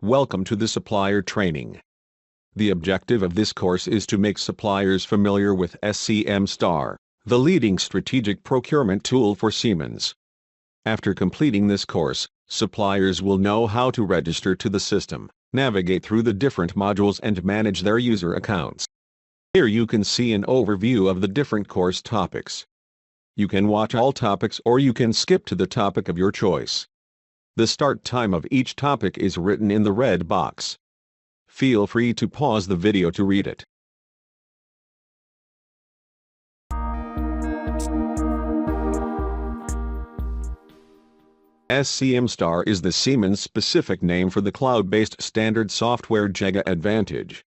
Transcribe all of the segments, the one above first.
Welcome to the Supplier training. The objective of this course is to make suppliers familiar with SCM Star, the leading strategic procurement tool for Siemens. After completing this course, suppliers will know how to register to the system, navigate through the different modules and manage their user accounts. Here you can see an overview of the different course topics. You can watch all topics or you can skip to the topic of your choice. The start time of each topic is written in the red box. Feel free to pause the video to read it. SCM Star is the Siemens-specific name for the cloud-based standard software JEGA Advantage.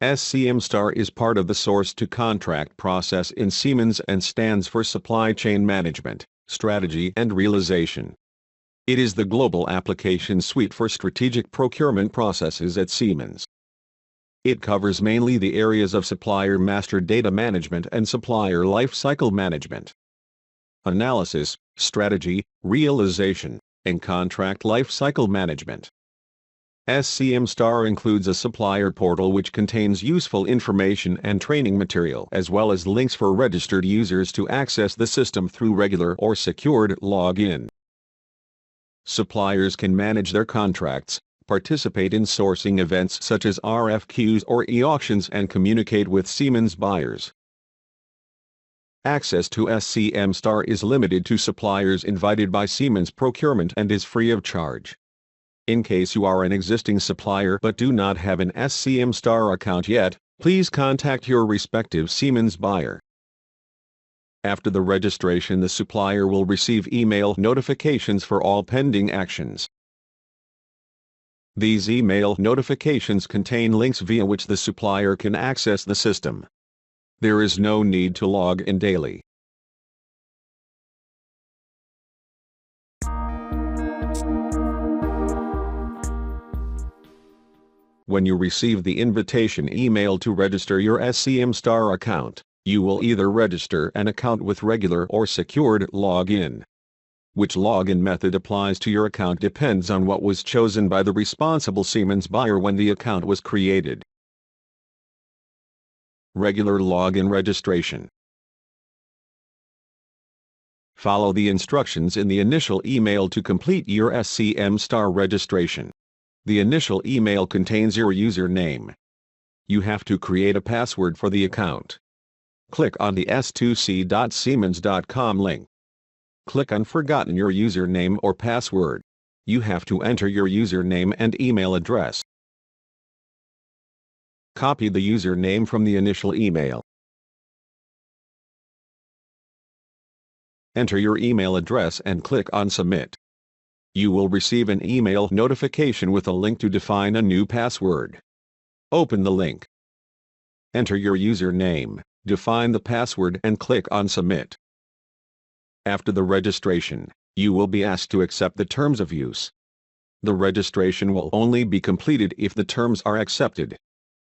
SCM Star is part of the source-to-contract process in Siemens and stands for Supply Chain Management, Strategy and Realization. It is the global application suite for strategic procurement processes at Siemens. It covers mainly the areas of supplier master data management and supplier lifecycle management, analysis, strategy, realization, and contract lifecycle management. SCM Star includes a supplier portal which contains useful information and training material as well as links for registered users to access the system through regular or secured login. Suppliers can manage their contracts, participate in sourcing events such as RFQs or e-auctions and communicate with Siemens buyers. Access to SCM Star is limited to suppliers invited by Siemens Procurement and is free of charge. In case you are an existing supplier but do not have an SCM Star account yet, please contact your respective Siemens buyer. After the registration, the supplier will receive email notifications for all pending actions. These email notifications contain links via which the supplier can access the system. There is no need to log in daily. When you receive the invitation email to register your SCM Star account, you will either register an account with regular or secured login. Which login method applies to your account depends on what was chosen by the responsible Siemens buyer when the account was created. Regular login registration. Follow the instructions in the initial email to complete your SCM Star registration. The initial email contains your username. You have to create a password for the account. Click on the s2c.siemens.com link. Click on Forgotten your username or password. You have to enter your username and email address. Copy the username from the initial email. Enter your email address and click on Submit. You will receive an email notification with a link to define a new password. Open the link. Enter your username, define the password and click on Submit. After the registration, you will be asked to accept the terms of use. The registration will only be completed if the terms are accepted.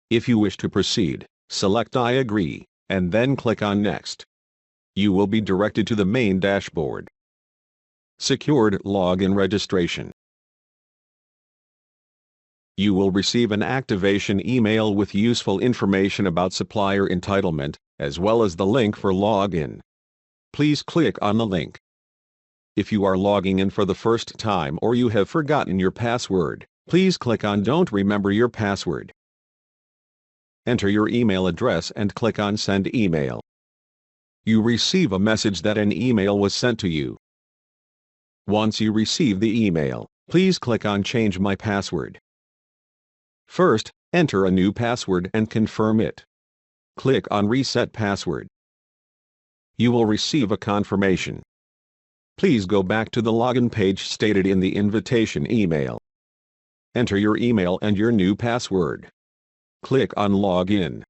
If you wish to proceed, select I agree, and then click on Next. You will be directed to the main dashboard. Secured login registration. You will receive an activation email with useful information about supplier entitlement, as well as the link for login. Please click on the link. If you are logging in for the first time or you have forgotten your password, please click on Don't remember your password. Enter your email address and click on Send email. You receive a message that an email was sent to you. Once you receive the email, please click on Change My Password. First, enter a new password and confirm it. Click on Reset Password. You will receive a confirmation. Please go back to the login page stated in the invitation email. Enter your email and your new password. Click on Login.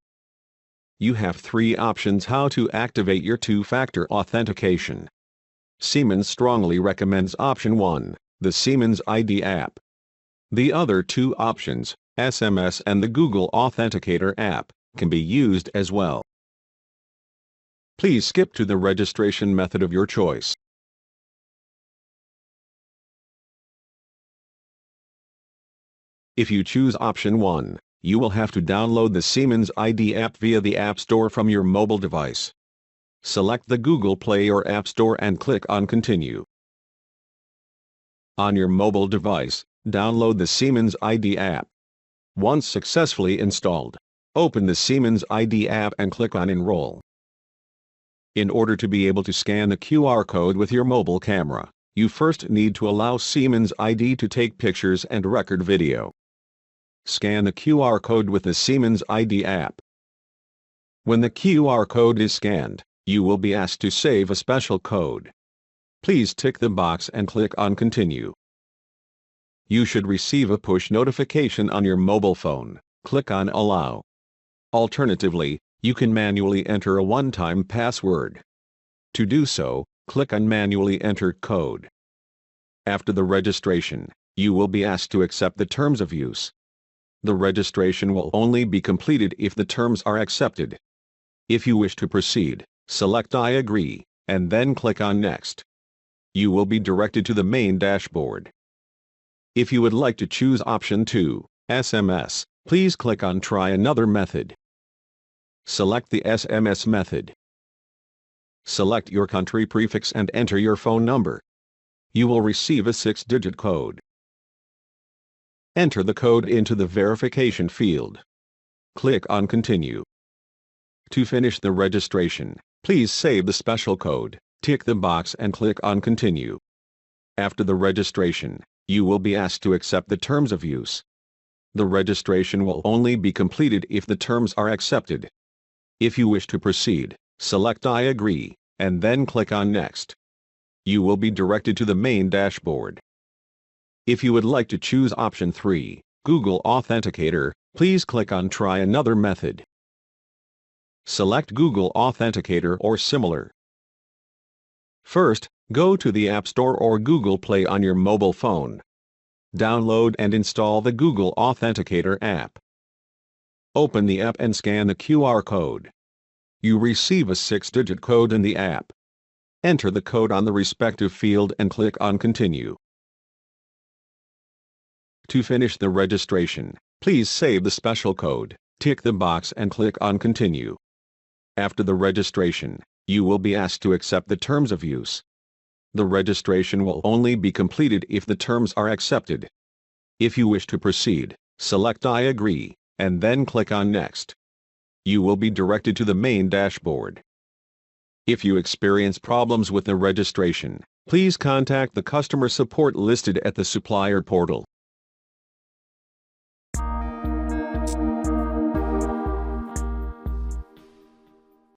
You have three options how to activate your two-factor authentication. Siemens strongly recommends option 1, the Siemens ID app. The other two options, SMS and the Google Authenticator app, can be used as well. Please skip to the registration method of your choice. If you choose option 1, you will have to download the Siemens ID app via the App Store from your mobile device. Select the Google Play or App Store and click on Continue. On your mobile device, download the Siemens ID app. Once successfully installed, open the Siemens ID app and click on Enroll. In order to be able to scan the QR code with your mobile camera, you first need to allow Siemens ID to take pictures and record video. Scan the QR code with the Siemens ID app. When the QR code is scanned, you will be asked to save a special code. Please tick the box and click on Continue. You should receive a push notification on your mobile phone. Click on Allow. Alternatively, you can manually enter a one-time password. To do so, click on Manually Enter Code. After the registration, you will be asked to accept the terms of use. The registration will only be completed if the terms are accepted. If you wish to proceed, select I agree, and then click on Next. You will be directed to the main dashboard. If you would like to choose option 2, SMS, please click on Try Another Method. Select the SMS method. Select your country prefix and enter your phone number. You will receive a 6-digit code. Enter the code into the verification field. Click on Continue. To finish the registration, please save the special code, tick the box and click on Continue. After the registration, you will be asked to accept the terms of use. The registration will only be completed if the terms are accepted. If you wish to proceed, select I agree, and then click on Next. You will be directed to the main dashboard. If you would like to choose option 3, Google Authenticator, please click on Try Another Method. Select Google Authenticator or similar. First, go to the App Store or Google Play on your mobile phone. Download and install the Google Authenticator app. Open the app and scan the QR code. You receive a 6-digit code in the app. Enter the code on the respective field and click on Continue. To finish the registration, please save the special code, tick the box and click on Continue. After the registration, you will be asked to accept the terms of use. The registration will only be completed if the terms are accepted. If you wish to proceed, select I agree, and then click on Next. You will be directed to the main dashboard. If you experience problems with the registration, please contact the customer support listed at the Supplier portal.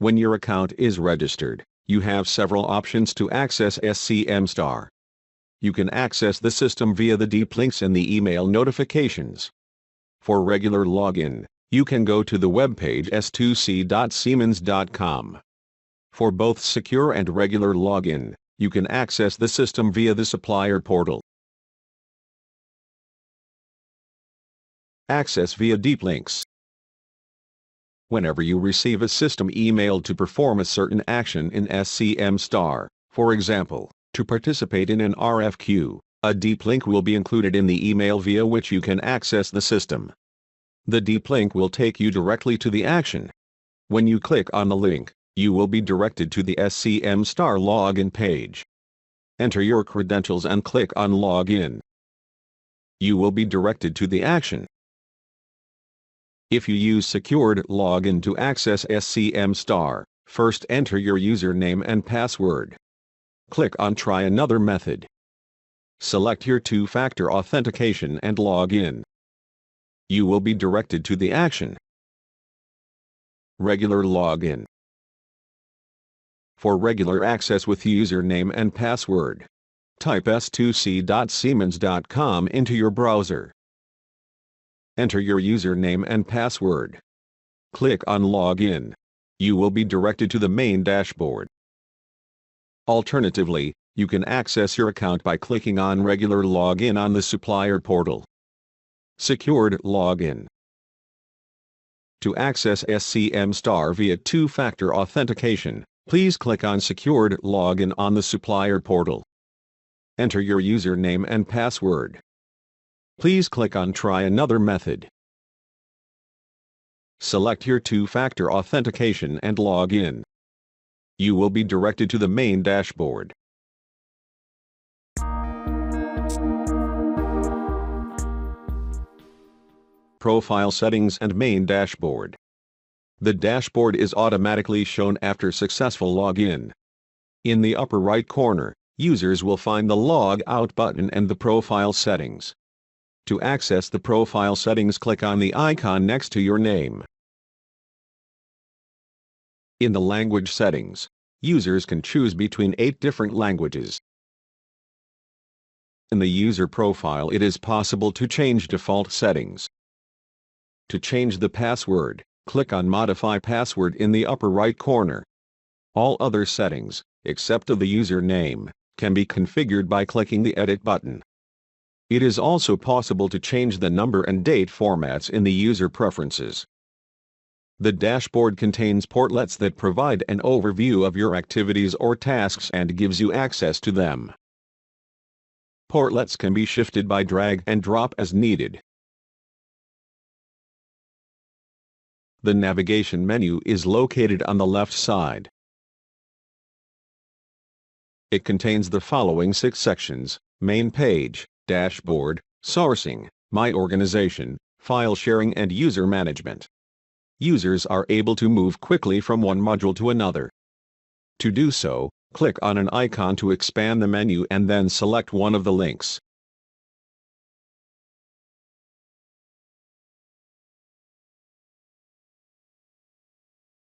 When your account is registered, you have several options to access SCM Star. You can access the system via the deep links in the email notifications. For regular login, you can go to the webpage s2c.siemens.com. For both secure and regular login, you can access the system via the Supplier portal. Access via deep links. Whenever you receive a system email to perform a certain action in SCM Star, for example, to participate in an RFQ, a deep link will be included in the email via which you can access the system. The deep link will take you directly to the action. When you click on the link, you will be directed to the SCM Star login page. Enter your credentials and click on Login. You will be directed to the action. If you use secured login to access SCM Star, first enter your username and password. Click on Try Another Method. Select your two-factor authentication and log in. You will be directed to the action. Regular login. For regular access with username and password, type s2c.siemens.com into your browser. Enter your username and password. Click on Login. You will be directed to the main dashboard. Alternatively, you can access your account by clicking on Regular Login on the Supplier portal. Secured Login. To access SCM Star via two-factor authentication, please click on Secured Login on the Supplier portal. Enter your username and password. Please click on Try Another Method. Select your two-factor authentication and log in. You will be directed to the main dashboard. Profile Settings and Main Dashboard. The dashboard is automatically shown after successful login. In the upper right corner, users will find the Log Out button and the Profile Settings. To access the profile settings, click on the icon next to your name. In the language settings, users can choose between 8 different languages. In the user profile, it is possible to change default settings. To change the password, click on Modify Password in the upper right corner. All other settings, except of the username, can be configured by clicking the Edit button. It is also possible to change the number and date formats in the user preferences. The dashboard contains portlets that provide an overview of your activities or tasks and gives you access to them. Portlets can be shifted by drag and drop as needed. The navigation menu is located on the left side. It contains the following 6 sections: Main Page, Dashboard, Sourcing, My Organization, File Sharing and User Management. Users are able to move quickly from one module to another. To do so, click on an icon to expand the menu and then select one of the links.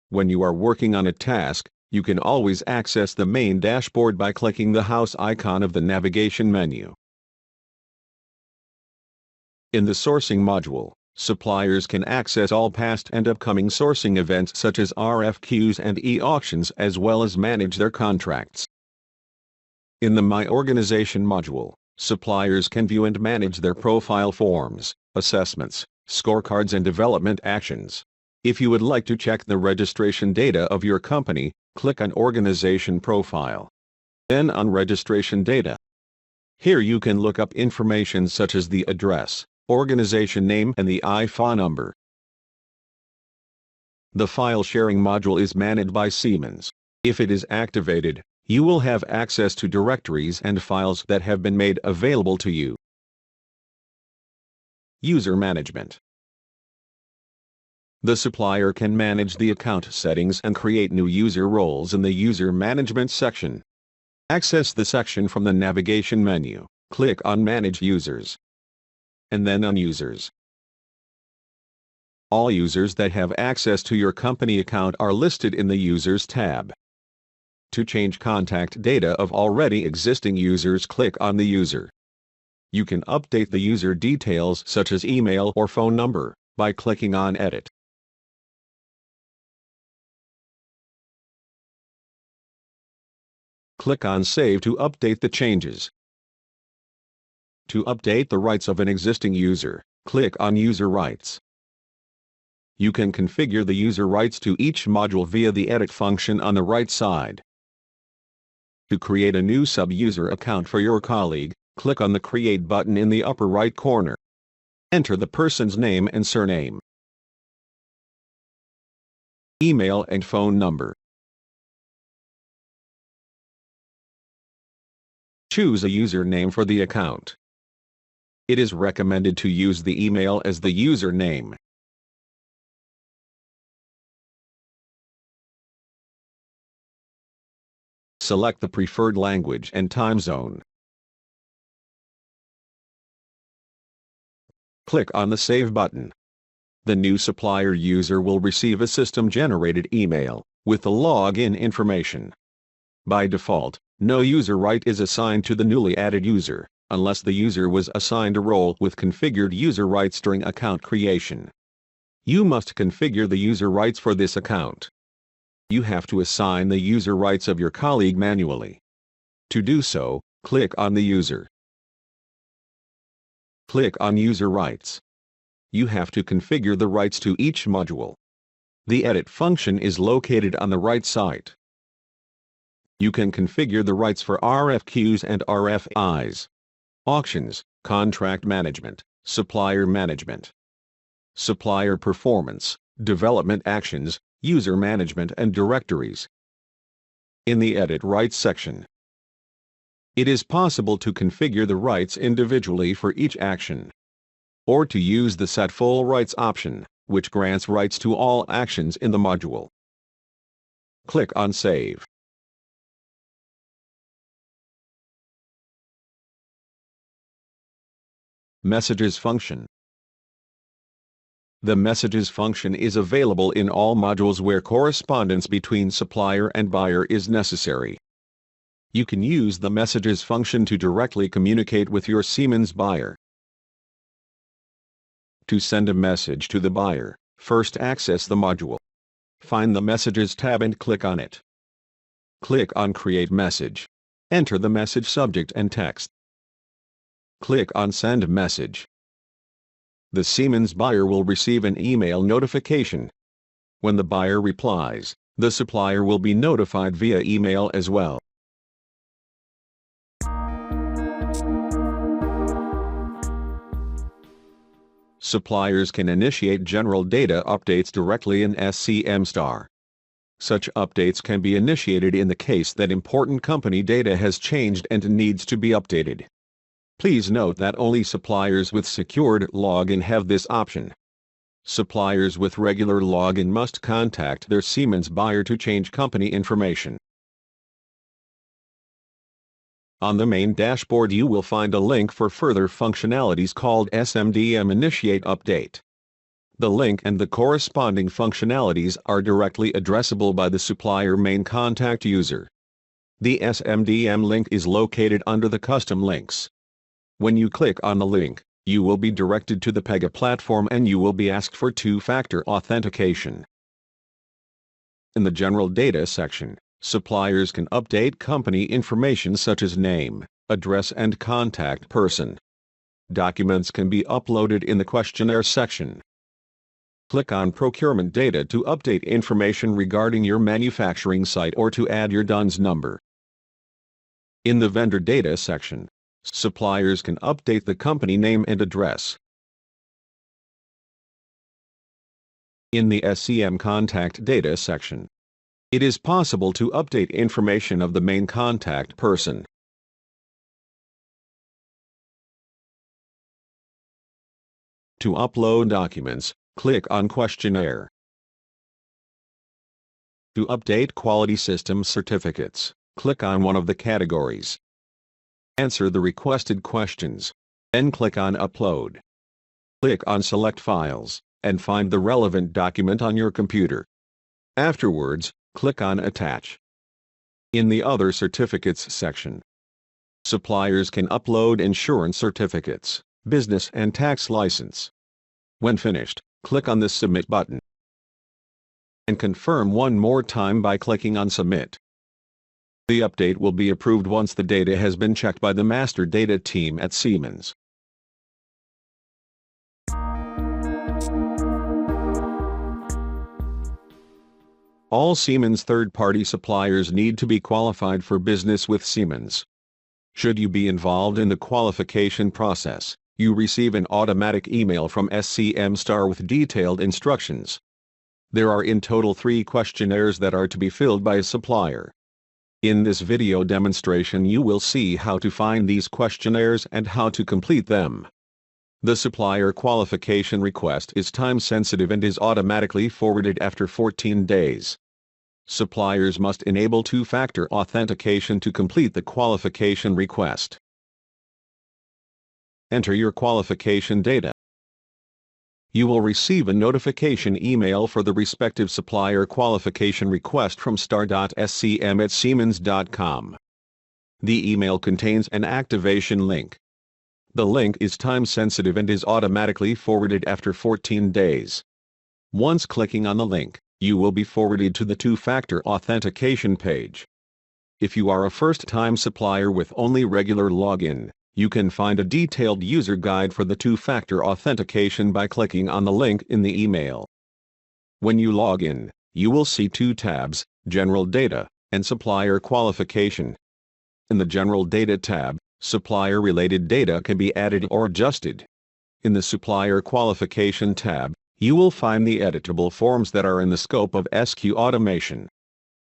When you are working on a task, you can always access the main dashboard by clicking the house icon of the navigation menu. In the Sourcing module, suppliers can access all past and upcoming sourcing events such as RFQs and e-auctions, as well as manage their contracts. In the My Organization module, suppliers can view and manage their profile forms, assessments, scorecards and development actions. If you would like to check the registration data of your company, click on Organization Profile. Then on Registration Data. Here you can look up information such as the address, organization name and the IFA number. The File Sharing module is managed by Siemens. If it is activated, you will have access to directories and files that have been made available to you. User Management. The supplier can manage the account settings and create new user roles in the User Management section. Access the section from the navigation menu, click on Manage Users, and then on Users. All users that have access to your company account are listed in the Users tab. To change contact data of already existing users, click on the user. You can update the user details such as email or phone number by clicking on Edit. Click on Save to update the changes. To update the rights of an existing user, click on User Rights. You can configure the user rights to each module via the Edit function on the right side. To create a new sub-user account for your colleague, click on the Create button in the upper right corner. Enter the person's name and surname, email and phone number. Choose a username for the account. It is recommended to use the email as the username. Select the preferred language and time zone. Click on the Save button. The new supplier user will receive a system-generated email with the login information. By default, no user right is assigned to the newly added user, unless the user was assigned a role with configured user rights during account creation. You must configure the user rights for this account. You have to assign the user rights of your colleague manually. To do so, click on the user. Click on User Rights. You have to configure the rights to each module. The Edit function is located on the right side. You can configure the rights for RFQs and RFIs, auctions, contract management, Supplier Management, Supplier Performance, Development Actions, User Management and Directories. In the Edit Rights section, it is possible to configure the rights individually for each action, or to use the Set Full Rights option, which grants rights to all actions in the module. Click on Save. Messages function. The Messages function is available in all modules where correspondence between supplier and buyer is necessary. You can use the Messages function to directly communicate with your Siemens buyer. To send a message to the buyer, first access the module. Find the Messages tab and click on it. Click on Create Message. Enter the message subject and text. Click on Send Message. The Siemens buyer will receive an email notification. When the buyer replies, the supplier will be notified via email as well. Suppliers can initiate general data updates directly in SCM Star. Such updates can be initiated in the case that important company data has changed and needs to be updated. Please note that only suppliers with secured login have this option. Suppliers with regular login must contact their Siemens buyer to change company information. On the main dashboard you will find a link for further functionalities called SMDM Initiate Update. The link and the corresponding functionalities are directly addressable by the supplier main contact user. The SMDM link is located under the custom links. When you click on the link, you will be directed to the Pega platform and you will be asked for two-factor authentication. In the General Data section, suppliers can update company information such as name, address and contact person. Documents can be uploaded in the questionnaire section. Click on Procurement Data to update information regarding your manufacturing site or to add your DUNS number. In the Vendor Data section, suppliers can update the company name and address. In the SCM Contact Data section, it is possible to update information of the main contact person. To upload documents, click on Questionnaire. To update quality system certificates, click on one of the categories. Answer the requested questions. Then click on Upload. Click on Select Files, and find the relevant document on your computer. Afterwards, click on Attach. In the Other Certificates section, suppliers can upload insurance certificates, business and tax license. When finished, click on the Submit button. And confirm one more time by clicking on Submit. The update will be approved once the data has been checked by the master data team at Siemens. All Siemens third-party suppliers need to be qualified for business with Siemens. Should you be involved in the qualification process, you receive an automatic email from SCM Star with detailed instructions. There are in total 3 questionnaires that are to be filled by a supplier. In this video demonstration you will see how to find these questionnaires and how to complete them. The supplier qualification request is time-sensitive and is automatically forwarded after 14 days. Suppliers must enable two-factor authentication to complete the qualification request. Enter your qualification data. You will receive a notification email for the respective supplier qualification request from star.scm@siemens.com. The email contains an activation link. The link is time-sensitive and is automatically forwarded after 14 days. Once clicking on the link, you will be forwarded to the two-factor authentication page. If you are a first-time supplier with only regular login, you can find a detailed user guide for the two-factor authentication by clicking on the link in the email. When you log in, you will see 2 tabs, General Data and Supplier Qualification. In the General Data tab, supplier-related data can be added or adjusted. In the Supplier Qualification tab, you will find the editable forms that are in the scope of SQ automation.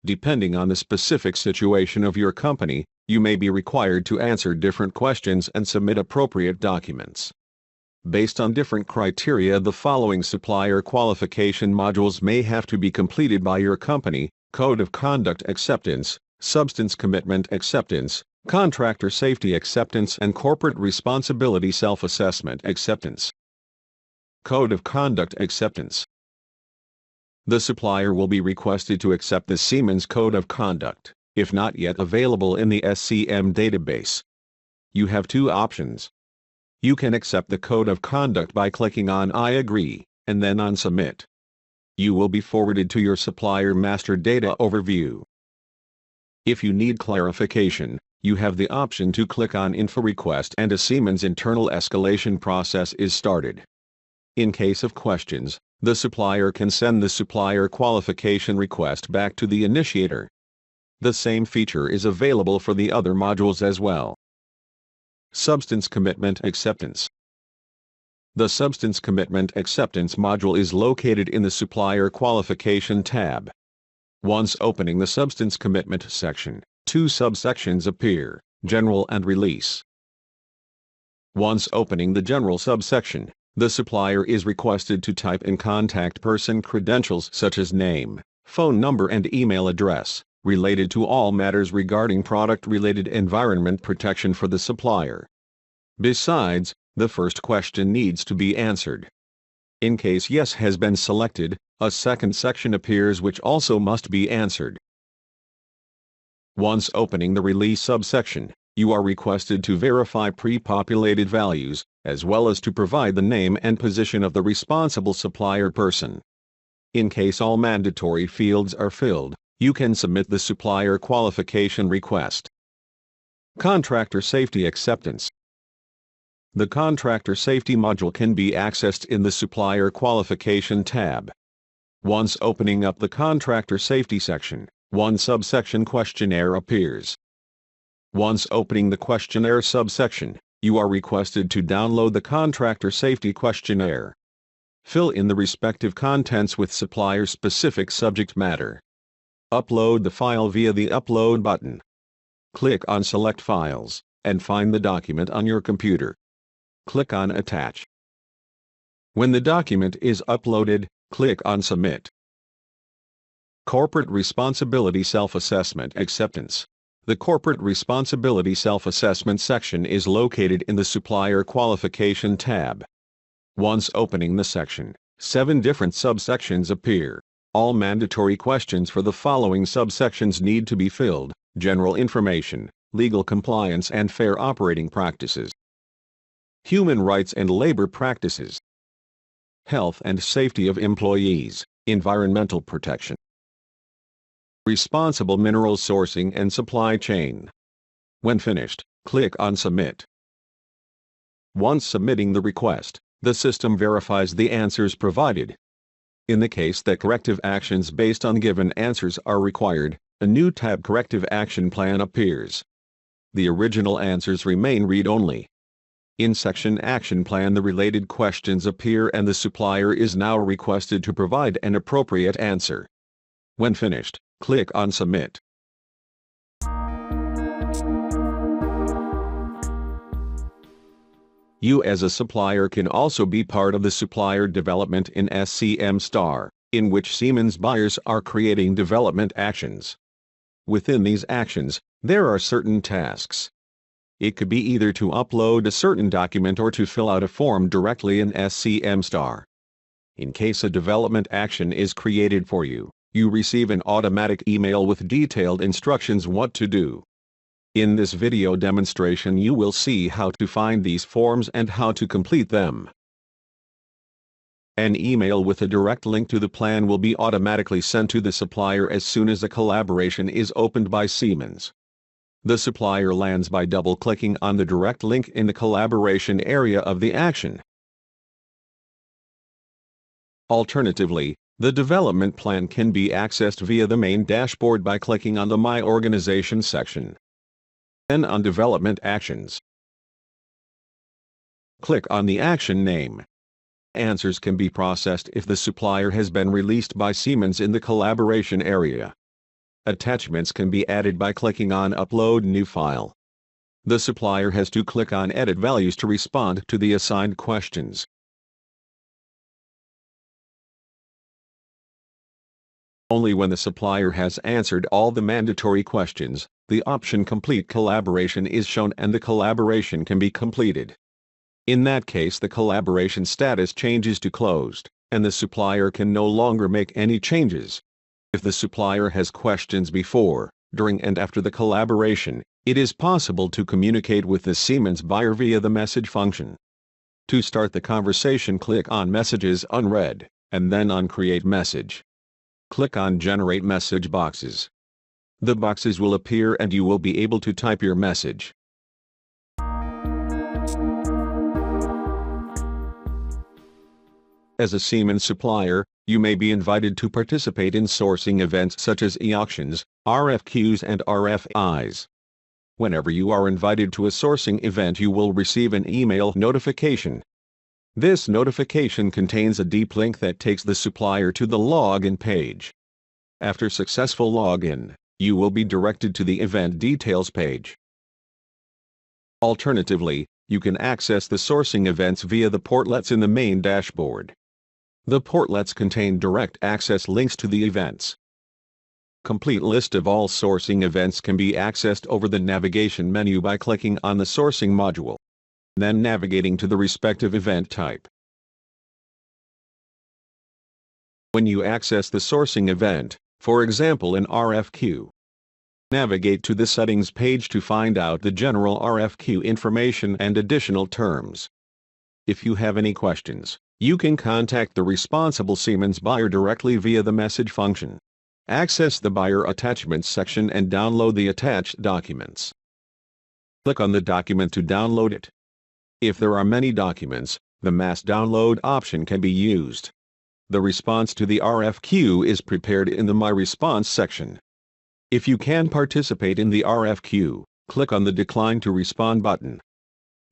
Depending on the specific situation of your company, you may be required to answer different questions and submit appropriate documents. Based on different criteria, the following supplier qualification modules may have to be completed by your company: Code of Conduct Acceptance, Substance Commitment Acceptance, Contractor Safety Acceptance, and Corporate Responsibility Self-Assessment Acceptance. Code of Conduct Acceptance. The supplier will be requested to accept the Siemens Code of Conduct, if not yet available in the SCM database. You have two options. You can accept the Code of Conduct by clicking on I agree, and then on Submit. You will be forwarded to your Supplier Master Data Overview. If you need clarification, you have the option to click on Info Request and a Siemens internal escalation process is started. In case of questions, the supplier can send the supplier qualification request back to the initiator. The same feature is available for the other modules as well. Substance Commitment Acceptance. The Substance Commitment Acceptance module is located in the Supplier Qualification tab. Once opening the Substance Commitment section, two subsections appear: General and Release. Once opening the General subsection, the supplier is requested to type in contact person credentials such as name, phone number, and email address, related to all matters regarding product-related environment protection for the supplier. Besides, the first question needs to be answered. In case yes has been selected, a second section appears which also must be answered. Once opening the Release subsection, you are requested to verify pre-populated values, as well as to provide the name and position of the responsible supplier person. In case all mandatory fields are filled, you can submit the supplier qualification request. Contractor Safety Acceptance. The Contractor Safety module can be accessed in the Supplier Qualification tab. Once opening up the Contractor Safety section, one subsection questionnaire appears. Once opening the questionnaire subsection, you are requested to download the Contractor Safety questionnaire. Fill in the respective contents with supplier-specific subject matter. Upload the file via the Upload button. Click on Select Files, and find the document on your computer. Click on Attach. When the document is uploaded, click on Submit. Corporate Responsibility Self-Assessment Acceptance. The Corporate Responsibility Self-Assessment section is located in the Supplier Qualification tab. Once opening the section, 7 different subsections appear. All mandatory questions for the following subsections need to be filled: General Information, Legal Compliance and Fair Operating Practices, Human Rights and Labor Practices, Health and Safety of Employees, Environmental Protection, Responsible Mineral Sourcing and Supply Chain. When finished, click on Submit. Once submitting the request, the system verifies the answers provided. In the case that corrective actions based on given answers are required, a new tab Corrective Action Plan appears. The original answers remain read-only. In section Action Plan, the related questions appear and the supplier is now requested to provide an appropriate answer. When finished, click on Submit. You as a supplier can also be part of the supplier development in SCM Star, in which Siemens buyers are creating development actions. Within these actions, there are certain tasks. It could be either to upload a certain document or to fill out a form directly in SCM Star. In case a development action is created for you, you receive an automatic email with detailed instructions what to do. In this video demonstration you will see how to find these forms and how to complete them. An email with a direct link to the plan will be automatically sent to the supplier as soon as a collaboration is opened by Siemens. The supplier lands by double-clicking on the direct link in the collaboration area of the action. Alternatively, the development plan can be accessed via the main dashboard by clicking on the My Organization section. Then on Development Actions. Click on the action name. Answers can be processed if the supplier has been released by Siemens in the collaboration area. Attachments can be added by clicking on Upload New File. The supplier has to click on Edit Values to respond to the assigned questions. Only when the supplier has answered all the mandatory questions, the option Complete Collaboration is shown and the collaboration can be completed. In that case, the collaboration status changes to Closed, and the supplier can no longer make any changes. If the supplier has questions before, during and after the collaboration, it is possible to communicate with the Siemens buyer via the message function. To start the conversation, click on Messages Unread, and then on Create Message. Click on Generate Message Boxes. The boxes will appear and you will be able to type your message. As a Siemens supplier, you may be invited to participate in sourcing events such as e-auctions, RFQs and RFIs. Whenever you are invited to a sourcing event, you will receive an email notification. This notification contains a deep link that takes the supplier to the login page. After successful login, you will be directed to the event details page. Alternatively, you can access the sourcing events via the portlets in the main dashboard. The portlets contain direct access links to the events. Complete list of all sourcing events can be accessed over the navigation menu by clicking on the sourcing module, then navigating to the respective event type. When you access the sourcing event, for example an RFQ, navigate to the settings page to find out the general RFQ information and additional terms. If you have any questions, you can contact the responsible Siemens buyer directly via the message function. Access the Buyer Attachments section and download the attached documents. Click on the document to download it. If there are many documents, the mass download option can be used. The response to the RFQ is prepared in the My Response section. If you can participate in the RFQ, click on the Decline to Respond button.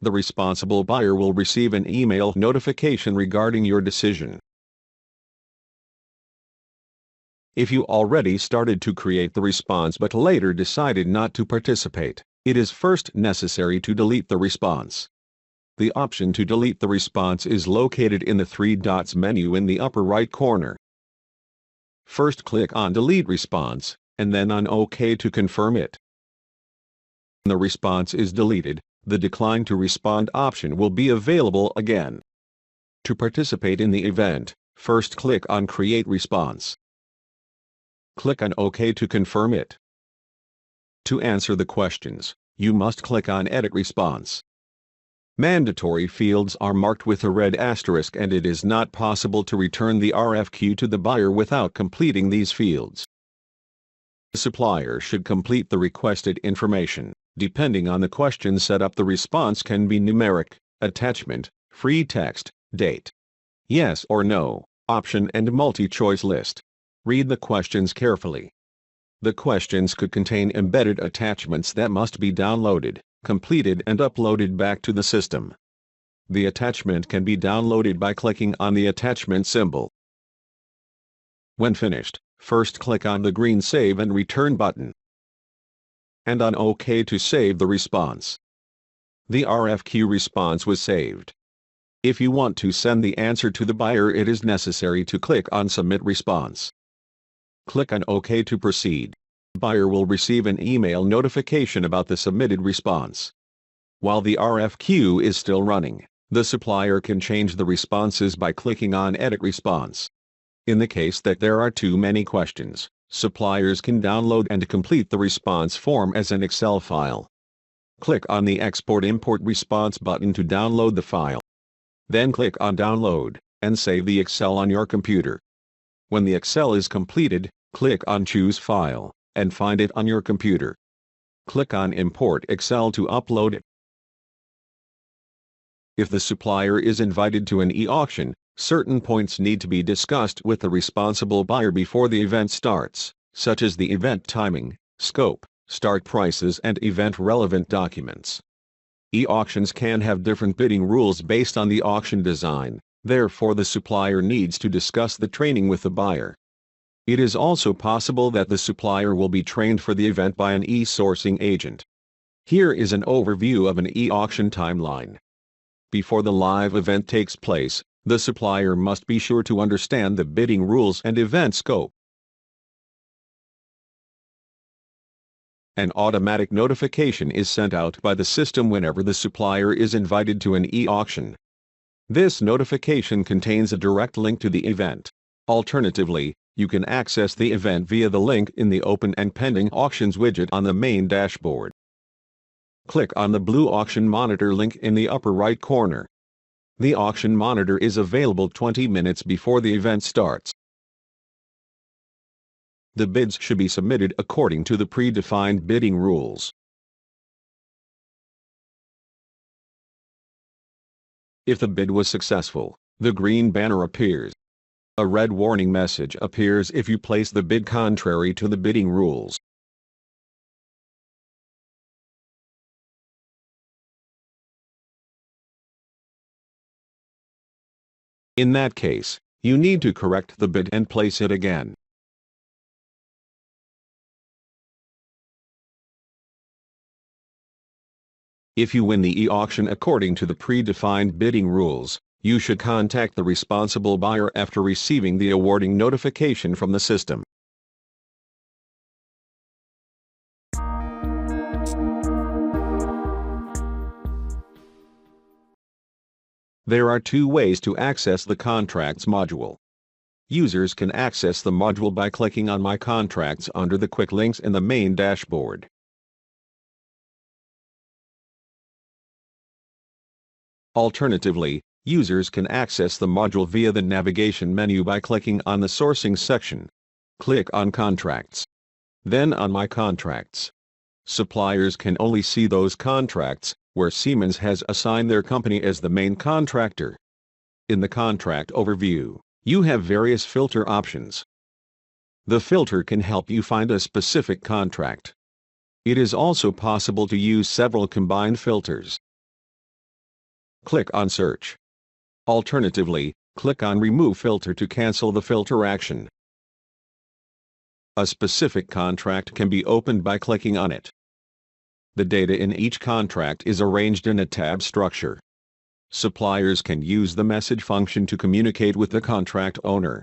The responsible buyer will receive an email notification regarding your decision. If you already started to create the response but later decided not to participate, it is first necessary to delete the response. The option to delete the response is located in the three dots menu in the upper right corner. First click on Delete Response, and then on OK to confirm it. When the response is deleted, the Decline to Respond option will be available again. To participate in the event, first click on Create Response. Click on OK to confirm it. To answer the questions, you must click on Edit Response. Mandatory fields are marked with a red asterisk and it is not possible to return the RFQ to the buyer without completing these fields. The supplier should complete the requested information. Depending on the question set up, the response can be numeric, attachment, free text, date, yes or no, option and multi-choice list. Read the questions carefully. The questions could contain embedded attachments that must be downloaded, completed and uploaded back to the system. The attachment can be downloaded by clicking on the attachment symbol. When finished, first click on the green Save and Return button, and on OK to save the response. The RFQ response was saved. If you want to send the answer to the buyer, it is necessary to click on Submit Response. Click on OK to proceed. The buyer will receive an email notification about the submitted response. While the RFQ is still running, the supplier can change the responses by clicking on Edit Response. In the case that there are too many questions, suppliers can download and complete the response form as an Excel file. Click on the Export/Import Response button to download the file. Then click on Download, and save the Excel on your computer. When the Excel is completed, click on Choose File, and find it on your computer. Click on Import Excel to upload it. If the supplier is invited to an e-auction, certain points need to be discussed with the responsible buyer before the event starts, such as the event timing, scope, start prices and event-relevant documents. E-auctions can have different bidding rules based on the auction design, therefore the supplier needs to discuss the training with the buyer. It is also possible that the supplier will be trained for the event by an e-sourcing agent. Here is an overview of an e-auction timeline. Before the live event takes place, the supplier must be sure to understand the bidding rules and event scope. An automatic notification is sent out by the system whenever the supplier is invited to an e-auction. This notification contains a direct link to the event. Alternatively, you can access the event via the link in the Open and Pending Auctions widget on the main dashboard. Click on the blue Auction Monitor link in the upper right corner. The Auction Monitor is available 20 minutes before the event starts. The bids should be submitted according to the predefined bidding rules. If the bid was successful, the green banner appears. A red warning message appears if you place the bid contrary to the bidding rules. In that case, you need to correct the bid and place it again. If you win the e-auction according to the predefined bidding rules, you should contact the responsible buyer after receiving the awarding notification from the system. There are two ways to access the Contracts module. Users can access the module by clicking on My Contracts under the quick links in the main dashboard. Alternatively, users can access the module via the navigation menu by clicking on the Sourcing section. Click on Contracts. Then on My Contracts. Suppliers can only see those contracts where Siemens has assigned their company as the main contractor. In the Contract Overview, you have various filter options. The filter can help you find a specific contract. It is also possible to use several combined filters. Click on Search. Alternatively, click on Remove Filter to cancel the filter action. A specific contract can be opened by clicking on it. The data in each contract is arranged in a tab structure. Suppliers can use the message function to communicate with the contract owner.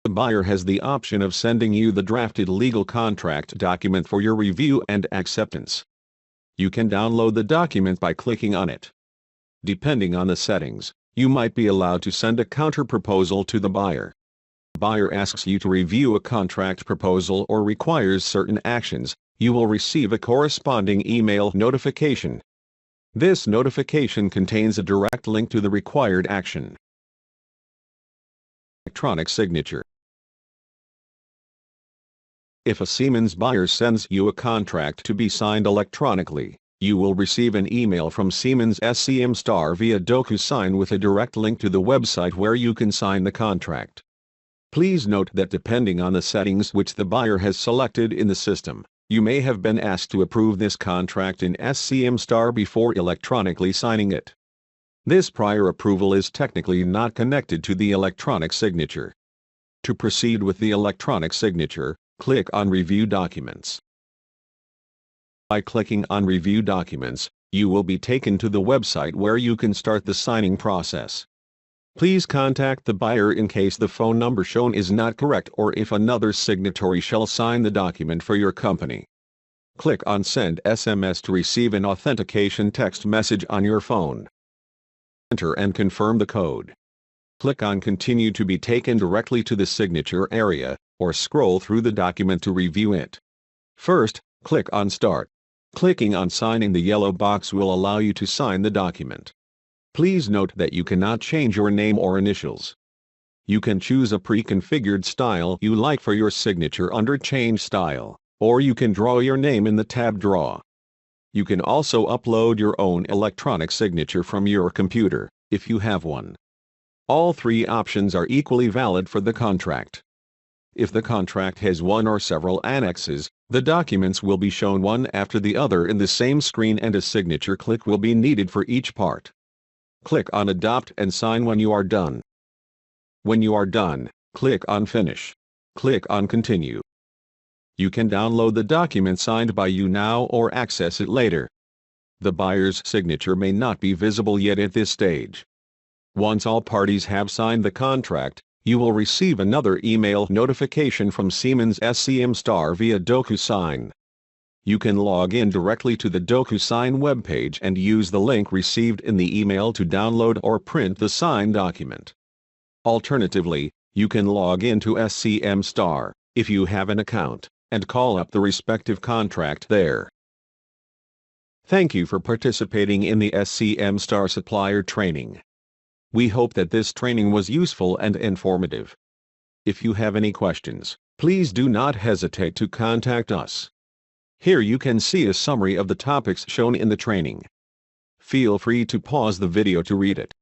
The buyer has the option of sending you the drafted legal contract document for your review and acceptance. You can download the document by clicking on it. Depending on the settings, you might be allowed to send a counter-proposal to the buyer. The buyer asks you to review a contract proposal or requires certain actions, you will receive a corresponding email notification. This notification contains a direct link to the required action. Electronic signature. If a Siemens buyer sends you a contract to be signed electronically, you will receive an email from Siemens SCM Star via DocuSign with a direct link to the website where you can sign the contract. Please note that depending on the settings which the buyer has selected in the system, you may have been asked to approve this contract in SCM Star before electronically signing it. This prior approval is technically not connected to the electronic signature. To proceed with the electronic signature, click on Review Documents. By clicking on Review Documents, you will be taken to the website where you can start the signing process. Please contact the buyer in case the phone number shown is not correct or if another signatory shall sign the document for your company. Click on Send SMS to receive an authentication text message on your phone. Enter and confirm the code. Click on Continue to be taken directly to the signature area, or scroll through the document to review it. First, click on Start. Clicking on Signing the yellow box will allow you to sign the document. Please note that you cannot change your name or initials. You can choose a pre-configured style you like for your signature under Change Style, or you can draw your name in the tab Draw. You can also upload your own electronic signature from your computer, if you have one. All three options are equally valid for the contract. If the contract has one or several annexes, the documents will be shown one after the other in the same screen and a signature click will be needed for each part. Click on Adopt and sign when you are done. When you are done, click on Finish. Click on Continue. You can download the document signed by you now or access it later. The buyer's signature may not be visible yet at this stage. Once all parties have signed the contract, you will receive another email notification from Siemens SCM Star via DocuSign. You can log in directly to the DocuSign webpage and use the link received in the email to download or print the signed document. Alternatively, you can log into SCM Star, if you have an account, and call up the respective contract there. Thank you for participating in the SCM Star Supplier training. We hope that this training was useful and informative. If you have any questions, please do not hesitate to contact us. Here you can see a summary of the topics shown in the training. Feel free to pause the video to read it.